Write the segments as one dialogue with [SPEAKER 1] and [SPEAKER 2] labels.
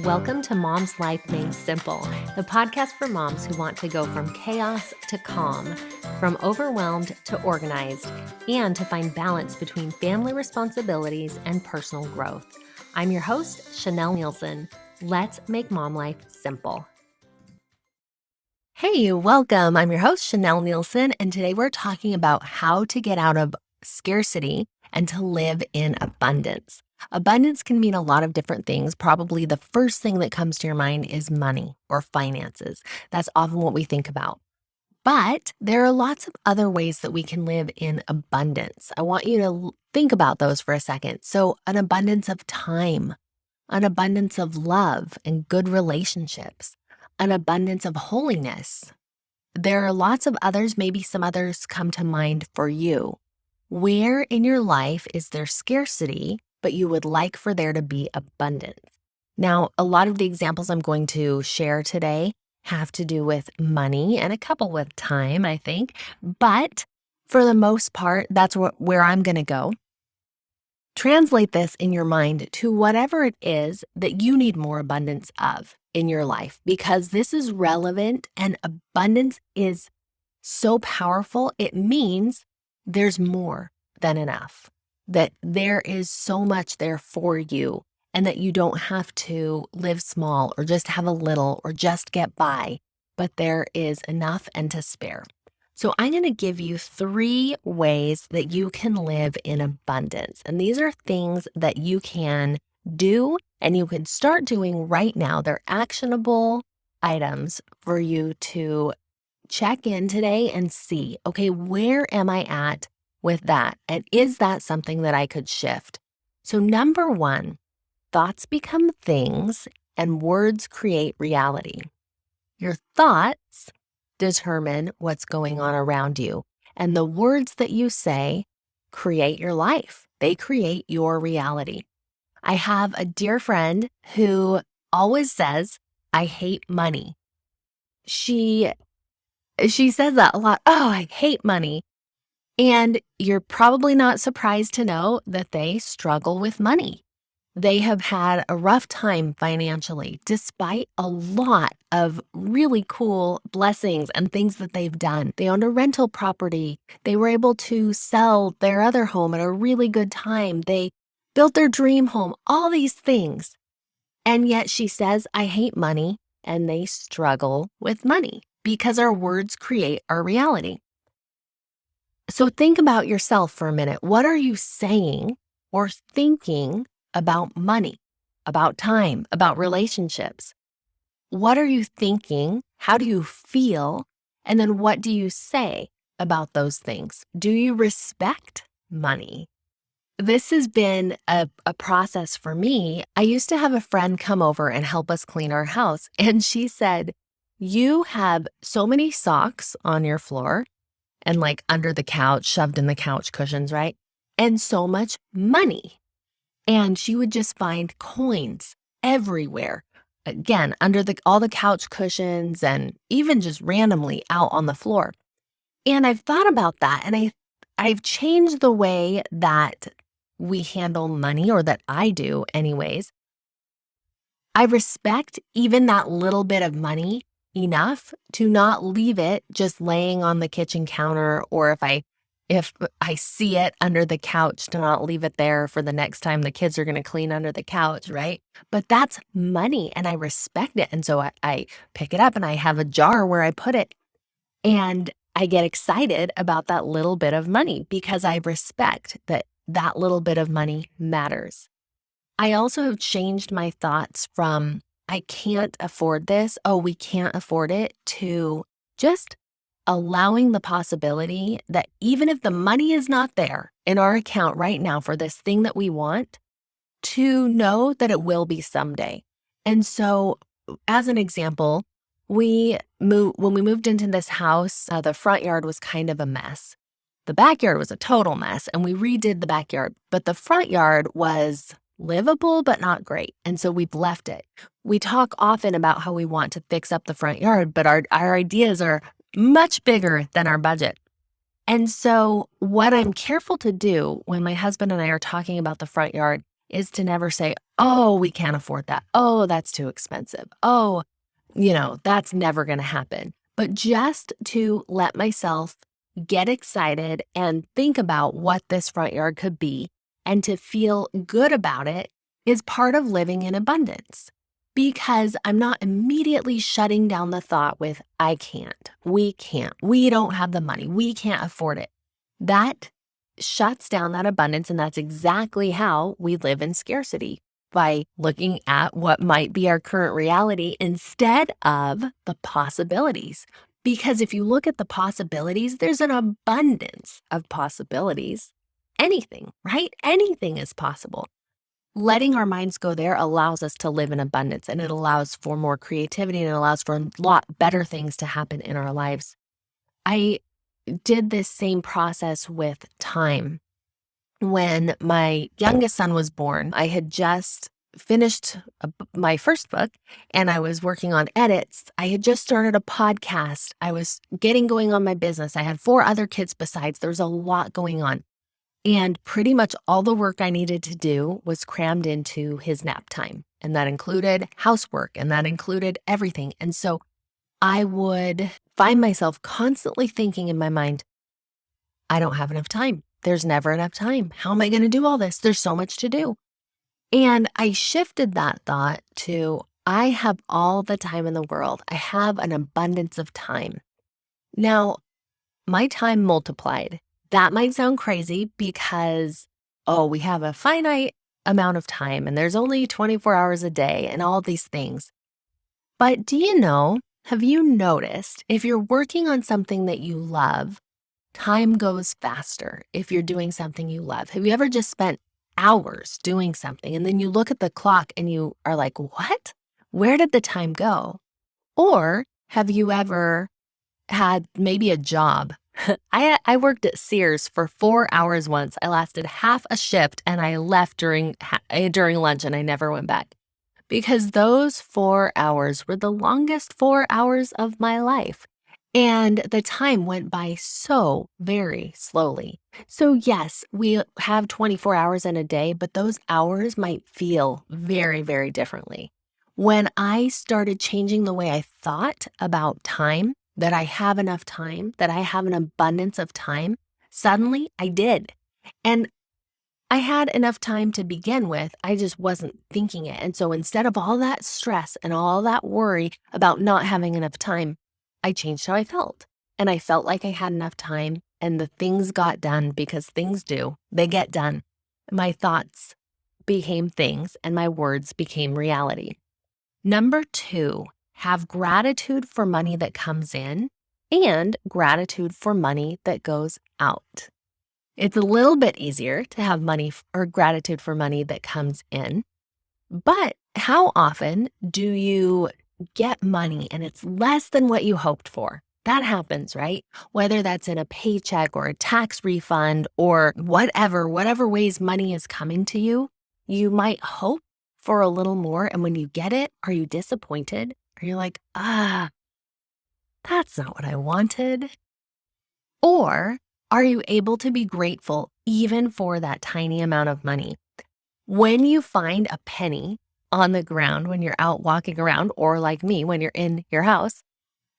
[SPEAKER 1] Welcome to Mom's Life Made Simple, the podcast for moms who want to go from chaos to calm, from overwhelmed to organized, and to find balance between family responsibilities and personal growth. I'm your host, Chanel Nielsen. Let's make mom life simple. Hey, welcome. I'm your host, Chanel Nielsen, and today we're talking about how to get out of scarcity and to live in abundance. Abundance can mean a lot of different things. Probably the first thing that comes to your mind is money or finances. That's often what we think about. But there are lots of other ways that we can live in abundance. I want you to think about those for a second. So, an abundance of time, an abundance of love and good relationships, an abundance of holiness. There are lots of others, maybe some others come to mind for you. Where in your life is there scarcity, but you would like for there to be abundance? Now, a lot of the examples I'm going to share today have to do with money and a couple with time, I think. But for the most part, that's where I'm going to go. Translate this in your mind to whatever it is that you need more abundance of in your life, because this is relevant and abundance is so powerful. It means there's more than enough, that there is so much there for you, and that you don't have to live small or just have a little or just get by, but there is enough and to spare. So I'm going to give you 3 ways that you can live in abundance. And these are things that you can do and you can start doing right now. They're actionable items for you to check in today and see, okay, where am I at with that? And is that something that I could shift? So number 1, thoughts become things and words create reality. Your thoughts determine what's going on around you, and the words that you say create your life. They create your reality. I have a dear friend who always says, I hate money. She says that a lot. Oh, I hate money. And you're probably not surprised to know that they struggle with money. They have had a rough time financially, despite a lot of really cool blessings and things that they've done. They owned a rental property. They were able to sell their other home at a really good time. They built their dream home, all these things. And yet she says, I hate money, and they struggle with money because our words create our reality. So think about yourself for a minute. What are you saying or thinking about money, about time, about relationships? What are you thinking? How do you feel? And then what do you say about those things? Do you respect money? This has been a process for me. I used to have a friend come over and help us clean our house. And she said, you have so many socks on your floor and like under the couch, shoved in the couch cushions, right? And so much money. And she would just find coins everywhere. Again, under all the couch cushions and even just randomly out on the floor. And I've thought about that, and I've changed the way that we handle money, or that I do anyways. I respect even that little bit of money enough to not leave it just laying on the kitchen counter, or if I see it under the couch, to not leave it there for the next time the kids are going to clean under the couch, right? But that's money and I respect it. And so I pick it up and I have a jar where I put it, and I get excited about that little bit of money because I respect that little bit of money matters. I also have changed my thoughts from I can't afford this, oh, we can't afford it, to just allowing the possibility that even if the money is not there in our account right now for this thing that we want, to know that it will be someday. And so, as an example, when we moved into this house, the front yard was kind of a mess. The backyard was a total mess, and we redid the backyard, but the front yard was livable, but not great. And so we've left it. We talk often about how we want to fix up the front yard, but our ideas are much bigger than our budget. And so what I'm careful to do when my husband and I are talking about the front yard is to never say, oh, we can't afford that. Oh, that's too expensive. Oh, that's never going to happen. But just to let myself get excited and think about what this front yard could be and to feel good about it is part of living in abundance, because I'm not immediately shutting down the thought with, I can't, we don't have the money, we can't afford it. That shuts down that abundance, and that's exactly how we live in scarcity, by looking at what might be our current reality instead of the possibilities. Because if you look at the possibilities, there's an abundance of possibilities. Anything, right? Anything is possible. Letting our minds go there allows us to live in abundance, and it allows for more creativity, and it allows for a lot better things to happen in our lives. I did this same process with time. When my youngest son was born, I had just finished my first book, and I was working on edits. I had just started a podcast. I was getting going on my business. I had 4 other kids besides. There was a lot going on. And pretty much all the work I needed to do was crammed into his nap time. And that included housework, and that included everything. And so I would find myself constantly thinking in my mind, I don't have enough time. There's never enough time. How am I going to do all this? There's so much to do. And I shifted that thought to, I have all the time in the world. I have an abundance of time. Now, my time multiplied. That might sound crazy because, we have a finite amount of time and there's only 24 hours a day and all these things. But do you know, have you noticed if you're working on something that you love, time goes faster if you're doing something you love? Have you ever just spent hours doing something and then you look at the clock and you are like, what? Where did the time go? Or have you ever had maybe a job? I worked at Sears for 4 hours once. I lasted half a shift and I left during lunch, and I never went back, because those 4 hours were the longest 4 hours of my life. And the time went by so very slowly. So yes, we have 24 hours in a day, but those hours might feel very, very differently. When I started changing the way I thought about time, that I have enough time, that I have an abundance of time, suddenly I did. And I had enough time to begin with. I just wasn't thinking it. And so instead of all that stress and all that worry about not having enough time, I changed how I felt. And I felt like I had enough time, and the things got done, because things do. They get done. My thoughts became things and my words became reality. Number 2, have gratitude for money that comes in and gratitude for money that goes out. It's a little bit easier to have money or gratitude for money that comes in, but how often do you get money and it's less than what you hoped for? That happens, right? Whether that's in a paycheck or a tax refund or whatever ways money is coming to you, you might hope for a little more. And when you get it, are you disappointed? Are you like, that's not what I wanted? Or are you able to be grateful even for that tiny amount of money? When you find a penny on the ground, when you're out walking around, or like me, when you're in your house,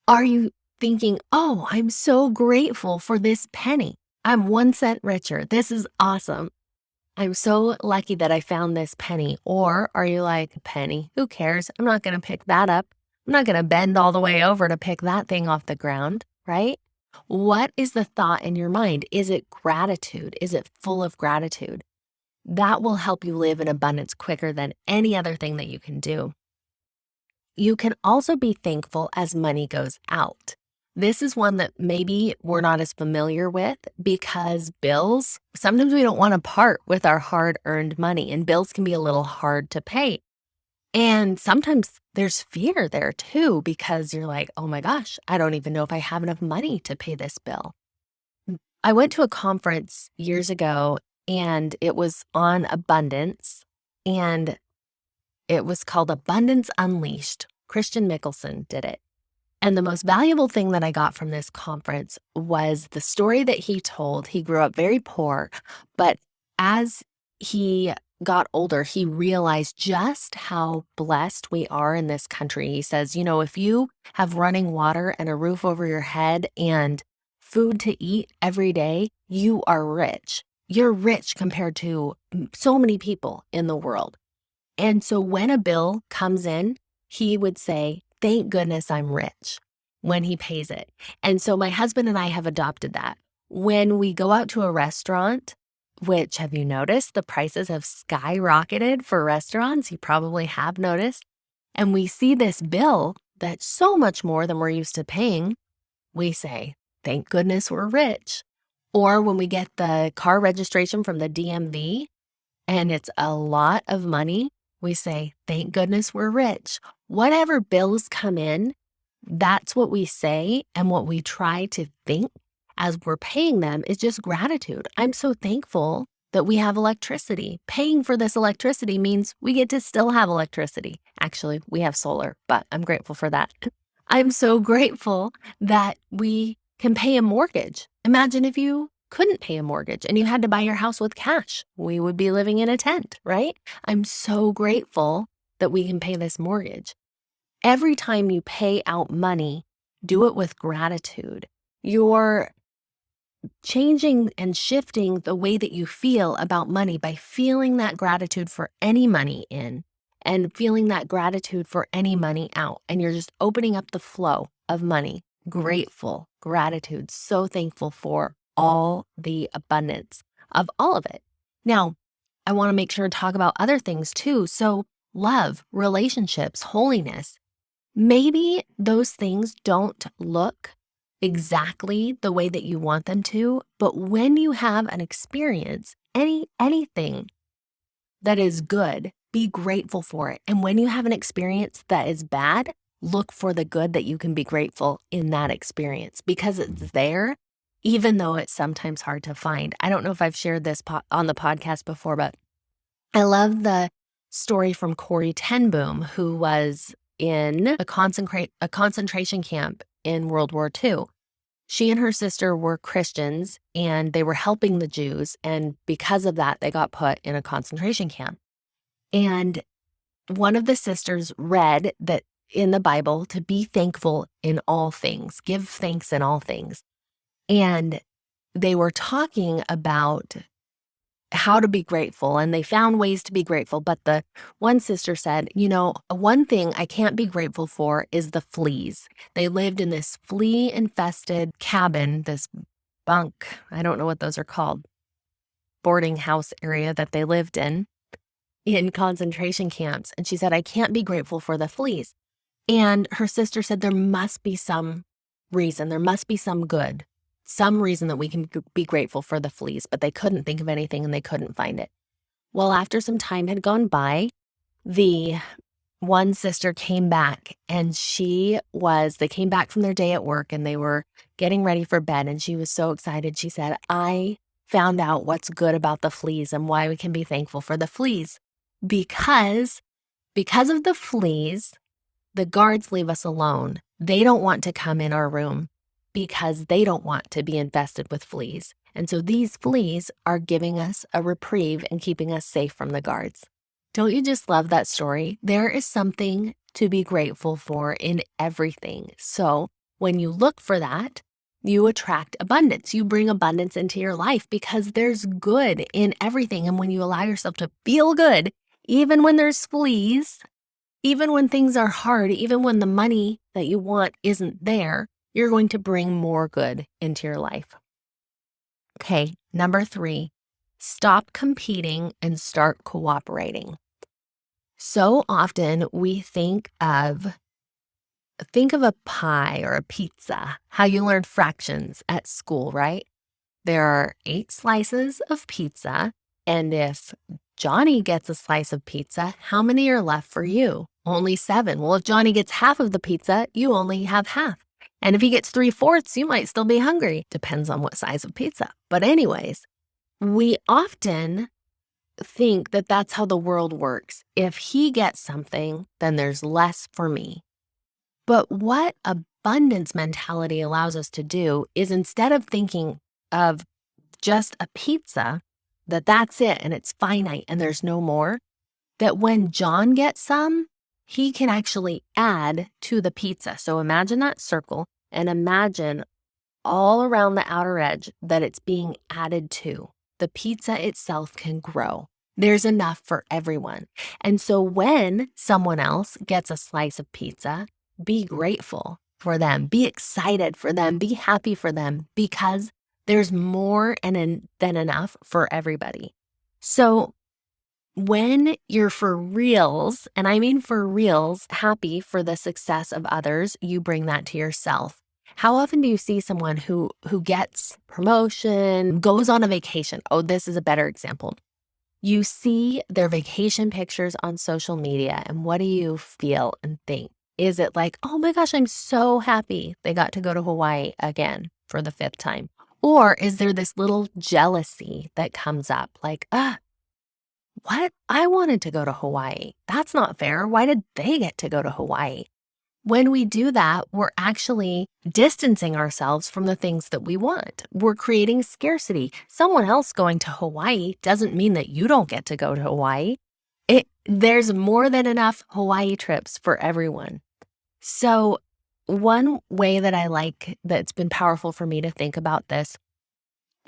[SPEAKER 1] are you thinking, oh, I'm so grateful for this penny. I'm 1 cent richer. This is awesome. I'm so lucky that I found this penny. Or are you like, penny, who cares? I'm not going to pick that up. I'm not going to bend all the way over to pick that thing off the ground, right? What is the thought in your mind? Is it gratitude? Is it full of gratitude? That will help you live in abundance quicker than any other thing that you can do. You can also be thankful as money goes out. This is one that maybe we're not as familiar with, because bills, sometimes we don't want to part with our hard-earned money, and bills can be a little hard to pay. And sometimes there's fear there too, because you're like, oh my gosh, I don't even know if I have enough money to pay this bill. I went to a conference years ago, and it was on abundance, and it was called Abundance Unleashed. Christian Mickelson did it. And the most valuable thing that I got from this conference was the story that he told. He grew up very poor, but as he got older, he realized just how blessed we are in this country. He says, if you have running water and a roof over your head and food to eat every day, you are rich. You're rich compared to so many people in the world. And so when a bill comes in, he would say, "Thank goodness I'm rich," when he pays it. And so my husband and I have adopted that. When we go out to a restaurant, which have you noticed the prices have skyrocketed for restaurants? You probably have noticed. And we see this bill that's so much more than we're used to paying. We say, "Thank goodness we're rich." Or when we get the car registration from the DMV, and it's a lot of money, we say, "Thank goodness we're rich." Whatever bills come in, that's what we say, and what we try to think as we're paying them is just gratitude. I'm so thankful that we have electricity. Paying for this electricity means we get to still have electricity. Actually, we have solar, but I'm grateful for that. I'm so grateful that we can pay a mortgage. Imagine if you couldn't pay a mortgage and you had to buy your house with cash. We would be living in a tent, right? I'm so grateful that we can pay this mortgage. Every time you pay out money, do it with gratitude. You're changing and shifting the way that you feel about money by feeling that gratitude for any money in and feeling that gratitude for any money out. And you're just opening up the flow of money. Grateful, gratitude, so thankful for all the abundance of all of it. Now, I want to make sure to talk about other things too. So love, relationships, holiness. Maybe those things don't look exactly the way that you want them to, but when you have an experience, anything that is good, be grateful for it. And when you have an experience that is bad, look for the good that you can be grateful in that experience because it's there, even though it's sometimes hard to find. I don't know if I've shared this on the podcast before, but I love the story from Corrie ten Boom, who was in a concentration camp in World War II. She and her sister were Christians and they were helping the Jews. And because of that, they got put in a concentration camp. And one of the sisters read that in the Bible to be thankful in all things, give thanks in all things. And they were talking about how to be grateful, and they found ways to be grateful. But the one sister said, one thing I can't be grateful for is the fleas. They lived in this flea-infested cabin, this bunk, I don't know what those are called, boarding house area that they lived in concentration camps. And she said, I can't be grateful for the fleas. And her sister said, there must be some reason, there must be some good, some reason that we can be grateful for the fleas, but they couldn't think of anything and they couldn't find it. Well, after some time had gone by, the one sister came back and they came back from their day at work and they were getting ready for bed and she was so excited. She said, I found out what's good about the fleas and why we can be thankful for the fleas. Because of the fleas, the guards leave us alone. They don't want to come in our room because they don't want to be infested with fleas. And so these fleas are giving us a reprieve and keeping us safe from the guards. Don't you just love that story? There is something to be grateful for in everything. So when you look for that, you attract abundance. You bring abundance into your life because there's good in everything. And when you allow yourself to feel good, even when there's fleas, even when things are hard, even when the money that you want isn't there, you're going to bring more good into your life. Okay, number 3, stop competing and start cooperating. So often we think of a pie or a pizza, how you learned fractions at school, right? There are 8 slices of pizza, and if Johnny gets a slice of pizza, how many are left for you? Only 7. Well, if Johnny gets half of the pizza, you only have half. And if he gets 3/4, you might still be hungry. Depends on what size of pizza. But anyways, we often think that that's how the world works. If he gets something, then there's less for me. But what abundance mentality allows us to do is instead of thinking of just a pizza, that that's it and it's finite and there's no more, that when John gets some, he can actually add to the pizza. So imagine that circle and imagine all around the outer edge that it's being added to. The pizza itself can grow. There's enough for everyone. And so when someone else gets a slice of pizza, be grateful for them, be excited for them, be happy for them, because there's more than enough for everybody. So when you're for reals, and I mean for reals, happy for the success of others, you bring that to yourself. How often do you see someone who gets promotion, goes on a vacation? Oh, this is a better example. You see their vacation pictures on social media, and what do you feel and think? Is it like, oh my gosh, I'm so happy they got to go to Hawaii again for the 5th time? Or is there this little jealousy that comes up like, what? I wanted to go to Hawaii. That's not fair. Why did they get to go to Hawaii? When we do that, we're actually distancing ourselves from the things that we want. We're creating scarcity. Someone else going to Hawaii doesn't mean that you don't get to go to Hawaii. There's more than enough Hawaii trips for everyone. So one way that I like that's been powerful for me to think about this,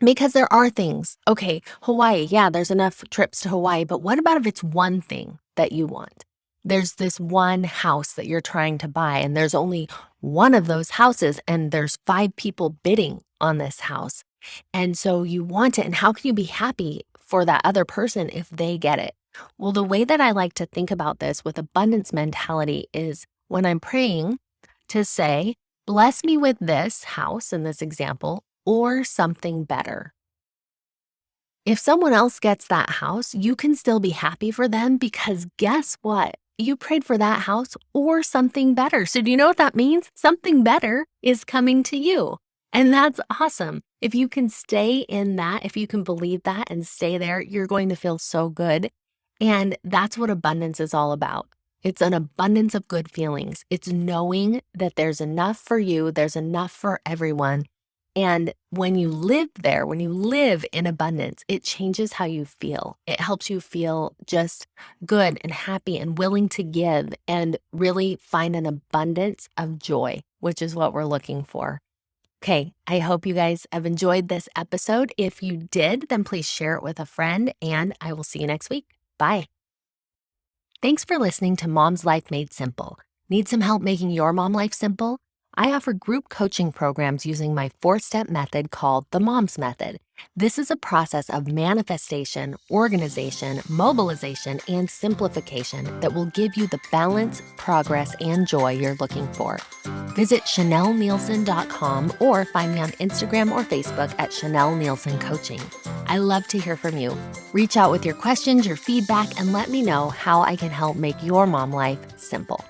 [SPEAKER 1] because there are things, okay, Hawaii, yeah, there's enough trips to Hawaii, but what about if it's one thing that you want? There's this one house that you're trying to buy, and there's only one of those houses, and there's 5 people bidding on this house. And so you want it, and how can you be happy for that other person if they get it? Well, the way that I like to think about this with abundance mentality is when I'm praying to say, bless me with this house in this example, or something better. If someone else gets that house, you can still be happy for them because guess what? You prayed for that house or something better. So do you know what that means? Something better is coming to you. And that's awesome. If you can stay in that, if you can believe that and stay there, you're going to feel so good. And that's what abundance is all about. It's an abundance of good feelings. It's knowing that there's enough for you, there's enough for everyone. And when you live there, when you live in abundance, it changes how you feel. It helps you feel just good and happy and willing to give and really find an abundance of joy, which is what we're looking for. Okay, I hope you guys have enjoyed this episode. If you did, then please share it with a friend, and I will see you next week. Bye. Thanks for listening to Mom's Life Made Simple. Need some help making your mom life simple? I offer group coaching programs using my 4-step method called the Mom's Method. This is a process of manifestation, organization, mobilization, and simplification that will give you the balance, progress, and joy you're looking for. Visit ChanelNielsen.com or find me on Instagram or Facebook at Chanel Nielsen Coaching. I love to hear from you. Reach out with your questions, your feedback, and let me know how I can help make your mom life simple.